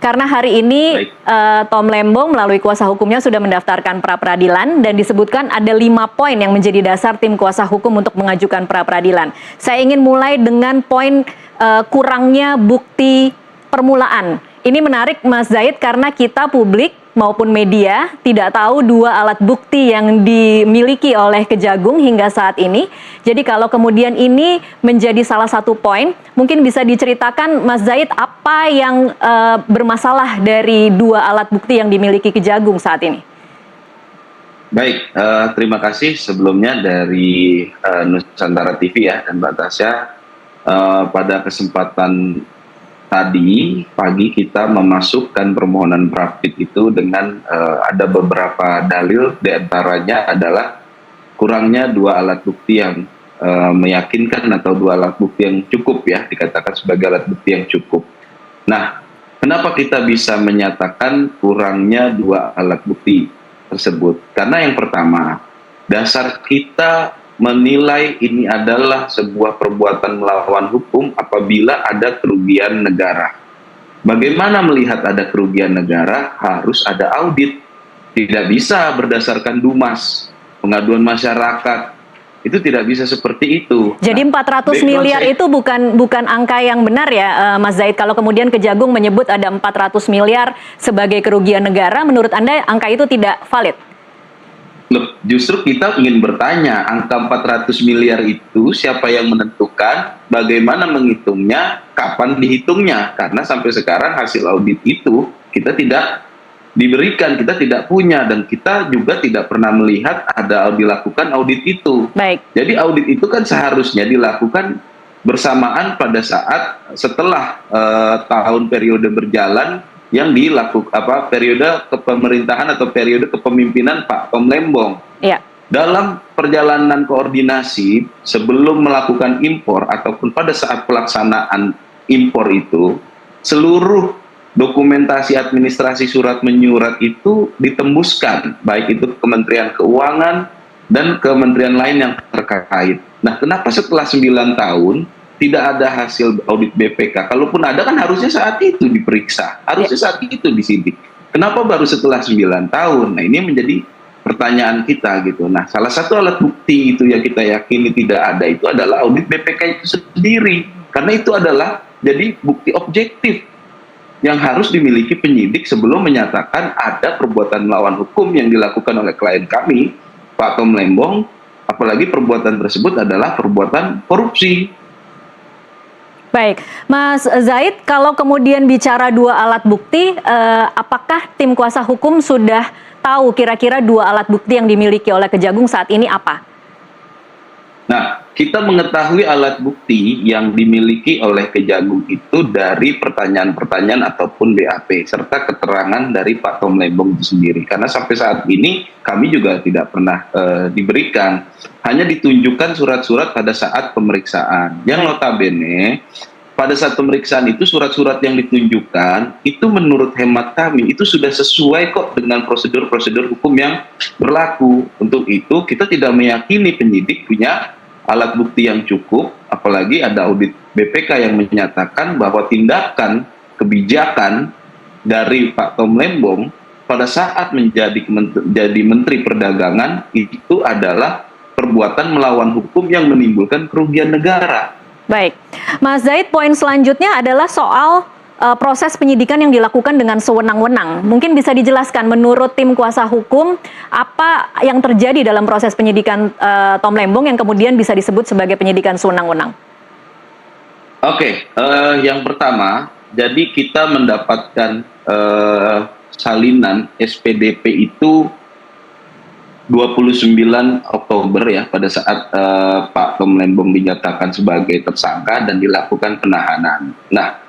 karena hari ini Tom Lembong melalui kuasa hukumnya sudah mendaftarkan pra-peradilan dan disebutkan ada 5 poin yang menjadi dasar tim kuasa hukum untuk mengajukan pra-peradilan. Saya ingin mulai dengan poin kurangnya bukti permulaan. Ini menarik Mas Zaid karena kita publik maupun media tidak tahu 2 alat bukti yang dimiliki oleh Kejagung hingga saat ini. Jadi kalau kemudian ini menjadi salah satu poin, mungkin bisa diceritakan Mas Zaid apa yang bermasalah dari 2 alat bukti yang dimiliki Kejagung saat ini. Baik, terima kasih sebelumnya dari Nusantara TV ya dan Mbak Tasya. Pada kesempatan tadi pagi kita memasukkan permohonan pra-pit itu dengan ada beberapa dalil, diantaranya adalah kurangnya 2 alat bukti yang meyakinkan atau 2 alat bukti yang cukup ya, dikatakan sebagai alat bukti yang cukup. Nah, kenapa kita bisa menyatakan kurangnya 2 alat bukti tersebut? Karena yang pertama, dasar kita menilai ini adalah sebuah perbuatan melawan hukum apabila ada kerugian negara. Bagaimana melihat ada kerugian negara? Harus ada audit. Tidak bisa berdasarkan dumas, pengaduan masyarakat. Itu tidak bisa seperti itu. Jadi 400 miliar itu bukan angka yang benar ya Mas Zaid. Kalau kemudian Kejagung menyebut ada 400 miliar sebagai kerugian negara, menurut Anda angka itu tidak valid? Loh, justru kita ingin bertanya, angka 400 miliar itu siapa yang menentukan, bagaimana menghitungnya, kapan dihitungnya? Karena sampai sekarang hasil audit itu kita tidak diberikan, kita tidak punya, dan kita juga tidak pernah melihat ada dilakukan audit itu. Baik. Jadi audit itu kan seharusnya dilakukan bersamaan pada saat setelah tahun periode berjalan yang dilakukan periode kepemerintahan atau periode kepemimpinan Pak Tom Lembong. Ya. Dalam perjalanan koordinasi sebelum melakukan impor ataupun pada saat pelaksanaan impor itu, seluruh dokumentasi administrasi surat menyurat itu ditembuskan, baik itu Kementerian Keuangan dan kementerian lain yang terkait. Nah, kenapa setelah 9 tahun tidak ada hasil audit BPK? Kalaupun ada kan harusnya saat itu diperiksa, harusnya saat itu disidik. Kenapa baru setelah 9 tahun? Nah, ini menjadi pertanyaan kita gitu. Nah, salah satu alat bukti itu yang kita yakini tidak ada itu adalah audit BPK itu sendiri. Karena itu adalah jadi bukti objektif yang harus dimiliki penyidik sebelum menyatakan ada perbuatan melawan hukum yang dilakukan oleh klien kami, Pak Tom Lembong, apalagi perbuatan tersebut adalah perbuatan korupsi. Baik, Mas Zaid, kalau kemudian bicara 2 alat bukti, apakah tim kuasa hukum sudah tahu kira-kira 2 alat bukti yang dimiliki oleh Kejagung saat ini apa? Nah, kita mengetahui alat bukti yang dimiliki oleh Kejagung itu dari pertanyaan-pertanyaan ataupun BAP, serta keterangan dari Pak Tom Lembong itu sendiri. Karena sampai saat ini kami juga tidak pernah diberikan. Hanya ditunjukkan surat-surat pada saat pemeriksaan. Yang notabene, pada saat pemeriksaan itu surat-surat yang ditunjukkan, itu menurut hemat kami, itu sudah sesuai kok dengan prosedur-prosedur hukum yang berlaku. Untuk itu, kita tidak meyakini penyidik punya alat bukti yang cukup, apalagi ada audit BPK yang menyatakan bahwa tindakan kebijakan dari Pak Tom Lembong pada saat menjadi Menteri Perdagangan itu adalah perbuatan melawan hukum yang menimbulkan kerugian negara. Baik, Mas Zaid, poin selanjutnya adalah soal proses penyidikan yang dilakukan dengan sewenang-wenang. Mungkin bisa dijelaskan menurut tim kuasa hukum apa yang terjadi dalam proses penyidikan Tom Lembong yang kemudian bisa disebut sebagai penyidikan sewenang-wenang? Oke, yang pertama, jadi kita mendapatkan salinan SPDP itu 29 Oktober ya, pada saat Pak Tom Lembong dinyatakan sebagai tersangka dan dilakukan penahanan. Nah,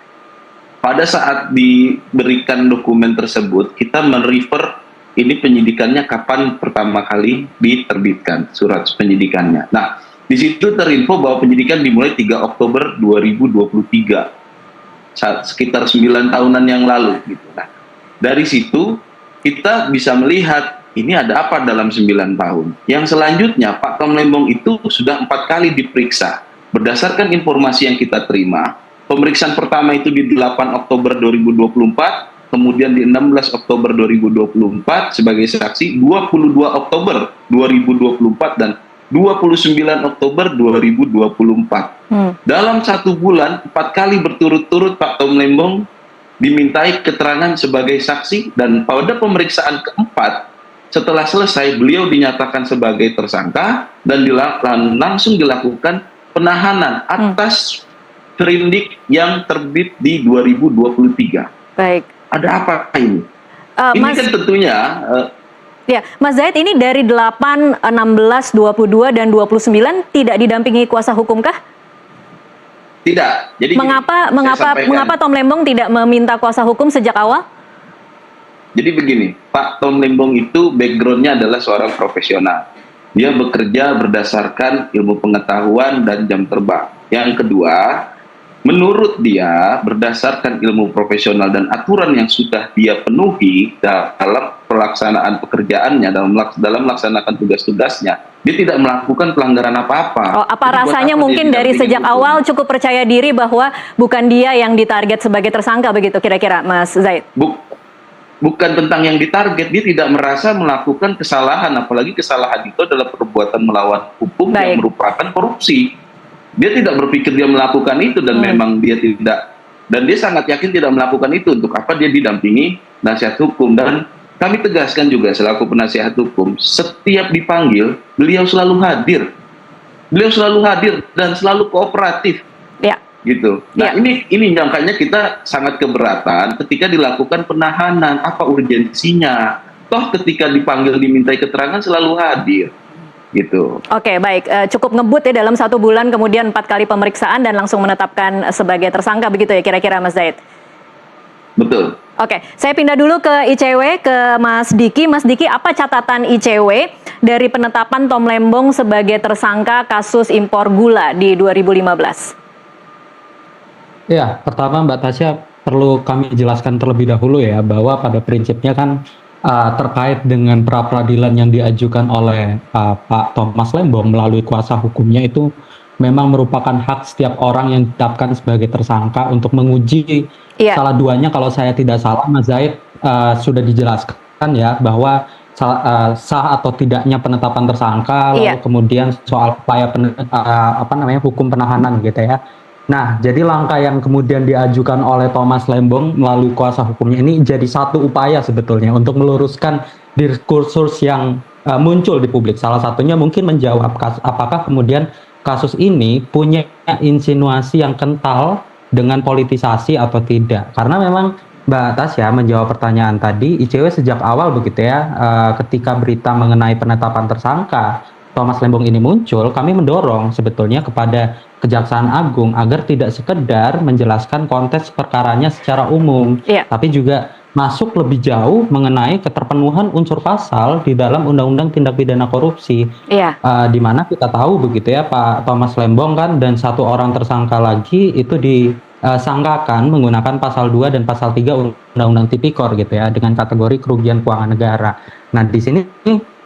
pada saat diberikan dokumen tersebut, kita merefer ini penyidikannya kapan pertama kali diterbitkan surat penyidikannya. Nah, di situ terinfo bahwa penyidikan dimulai 3 Oktober 2023, sekitar 9 tahunan yang lalu. Gitu. Nah, dari situ kita bisa melihat ini ada apa dalam 9 tahun. Yang selanjutnya, Pak Tom Lembong itu sudah 4 kali diperiksa. Berdasarkan informasi yang kita terima, pemeriksaan pertama itu di 8 Oktober 2024, kemudian di 16 Oktober 2024 sebagai saksi, 22 Oktober 2024 dan 29 Oktober 2024. Dalam 1 bulan 4 kali berturut-turut Pak Tom Lembong dimintai keterangan sebagai saksi, dan pada pemeriksaan keempat setelah selesai beliau dinyatakan sebagai tersangka dan langsung dilakukan penahanan atas sprindik yang terbit di 2023. Baik. Ada apa ini? Ini Mas, kan tentunya ya, Mas Zaid, ini dari 8, 16, 22 dan 29 tidak didampingi kuasa hukum kah? tidak. Jadi Mengapa Tom Lembong tidak meminta kuasa hukum sejak awal? Jadi begini, Pak Tom Lembong itu backgroundnya adalah seorang profesional. Dia bekerja berdasarkan ilmu pengetahuan dan jam terbang. Yang kedua, menurut dia berdasarkan ilmu profesional dan aturan yang sudah dia penuhi dalam pelaksanaan pekerjaannya, dalam melaksanakan tugas-tugasnya, dia tidak melakukan pelanggaran apa-apa. Apa Jadi buat rasanya apa mungkin dia dari didampingi sejak hukum? awal cukup percaya diri bahwa bukan dia yang ditarget sebagai tersangka begitu kira-kira, Mas Zaid? Bukan tentang yang ditarget, dia tidak merasa melakukan kesalahan, apalagi kesalahan itu adalah perbuatan melawan hukum yang merupakan korupsi. Dia tidak berpikir dia melakukan itu, dan memang dia tidak, dan dia sangat yakin tidak melakukan itu. Untuk apa dia didampingi nasihat hukum? Dan kami tegaskan juga selaku penasihat hukum, setiap dipanggil beliau selalu hadir, dan selalu kooperatif. Ya. Gitu. Nah, ini makanya kita sangat keberatan ketika dilakukan penahanan. Apa urgensinya? Toh ketika dipanggil dimintai keterangan selalu hadir. Gitu. Oke, baik. Cukup ngebut ya dalam 1 bulan, kemudian 4 kali pemeriksaan dan langsung menetapkan sebagai tersangka begitu ya kira-kira, Mas Zaid? Betul. Oke, saya pindah dulu ke ICW, ke Mas Diki. Mas Diki, apa catatan ICW dari penetapan Tom Lembong sebagai tersangka kasus impor gula di 2015? Ya, pertama Mbak Tasya perlu kami jelaskan terlebih dahulu ya, bahwa pada prinsipnya kan terkait dengan pra-peradilan yang diajukan oleh Pak Thomas Lembong melalui kuasa hukumnya itu memang merupakan hak setiap orang yang ditetapkan sebagai tersangka untuk menguji salah duanya. Kalau saya tidak salah, Mas Zaid sudah dijelaskan ya bahwa sah atau tidaknya penetapan tersangka, lalu kemudian soal upaya hukum penahanan gitu ya. Nah, jadi langkah yang kemudian diajukan oleh Thomas Lembong melalui kuasa hukumnya ini jadi satu upaya sebetulnya untuk meluruskan diskursus yang muncul di publik. Salah satunya mungkin menjawab apakah kemudian kasus ini punya insinuasi yang kental dengan politisasi atau tidak. Karena memang Mbak Tasya menjawab pertanyaan tadi, ICW sejak awal begitu ya, ketika berita mengenai penetapan tersangka Thomas Lembong ini muncul, kami mendorong sebetulnya kepada Kejaksaan Agung agar tidak sekedar menjelaskan konteks perkaranya secara umum, tapi juga masuk lebih jauh mengenai keterpenuhan unsur pasal di dalam Undang-Undang Tindak Pidana Korupsi, di mana kita tahu begitu ya, Pak Thomas Lembong kan dan 1 orang tersangka lagi itu disangkakan menggunakan pasal 2 dan pasal 3 Undang-Undang Tipikor gitu ya, dengan kategori kerugian keuangan negara. Nah, di sini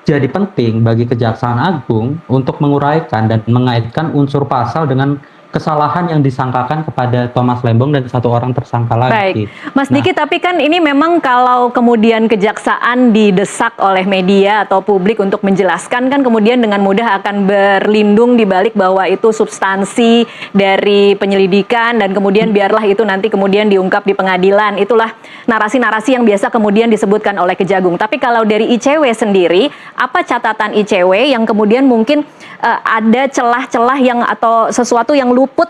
jadi penting bagi Kejaksaan Agung untuk menguraikan dan mengaitkan unsur pasal dengan kesalahan yang disangkakan kepada Thomas Lembong dan 1 orang tersangka lagi. Baik, Mas Diki, tapi kan ini memang kalau kemudian kejaksaan didesak oleh media atau publik untuk menjelaskan, kan kemudian dengan mudah akan berlindung di balik bahwa itu substansi dari penyelidikan dan kemudian biarlah itu nanti kemudian diungkap di pengadilan. Itulah narasi-narasi yang biasa kemudian disebutkan oleh Kejagung. Tapi kalau dari ICW sendiri, apa catatan ICW yang kemudian mungkin ada celah-celah yang atau sesuatu yang luput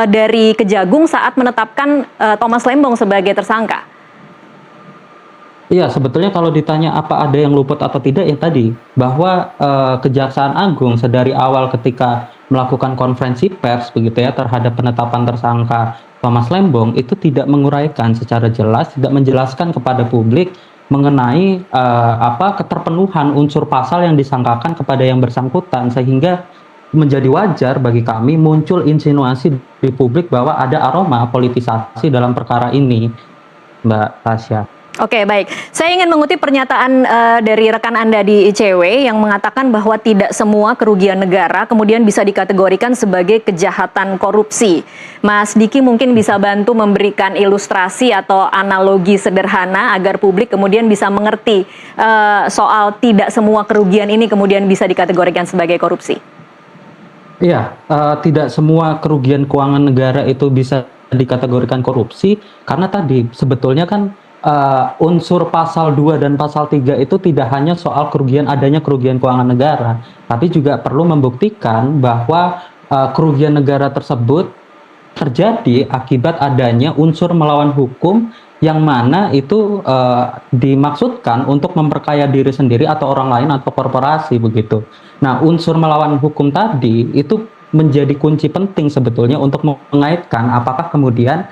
dari Kejagung saat menetapkan Thomas Lembong sebagai tersangka? Iya, sebetulnya kalau ditanya apa ada yang luput atau tidak, ya tadi bahwa Kejaksaan Agung sedari awal ketika melakukan konferensi pers begitu ya terhadap penetapan tersangka Thomas Lembong itu tidak menguraikan secara jelas, tidak menjelaskan kepada publik mengenai keterpenuhan unsur pasal yang disangkakan kepada yang bersangkutan, sehingga menjadi wajar bagi kami muncul insinuasi di publik bahwa ada aroma politisasi dalam perkara ini, Mbak Tasya. Oke, baik. Saya ingin mengutip pernyataan dari rekan Anda di ICW yang mengatakan bahwa tidak semua kerugian negara kemudian bisa dikategorikan sebagai kejahatan korupsi. Mas Diki mungkin bisa bantu memberikan ilustrasi atau analogi sederhana agar publik kemudian bisa mengerti soal tidak semua kerugian ini kemudian bisa dikategorikan sebagai korupsi. Iya, tidak semua kerugian keuangan negara itu bisa dikategorikan korupsi karena tadi sebetulnya kan unsur pasal 2 dan pasal 3 itu tidak hanya soal adanya kerugian keuangan negara, tapi juga perlu membuktikan bahwa kerugian negara tersebut terjadi akibat adanya unsur melawan hukum yang mana itu dimaksudkan untuk memperkaya diri sendiri atau orang lain atau korporasi begitu. Nah, unsur melawan hukum tadi itu menjadi kunci penting sebetulnya untuk mengaitkan apakah kemudian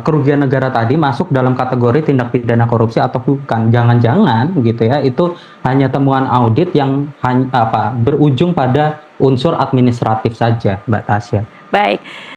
kerugian negara tadi masuk dalam kategori tindak pidana korupsi atau bukan. Jangan-jangan gitu ya, itu hanya temuan audit yang berujung pada unsur administratif saja, Mbak Tasya. Baik.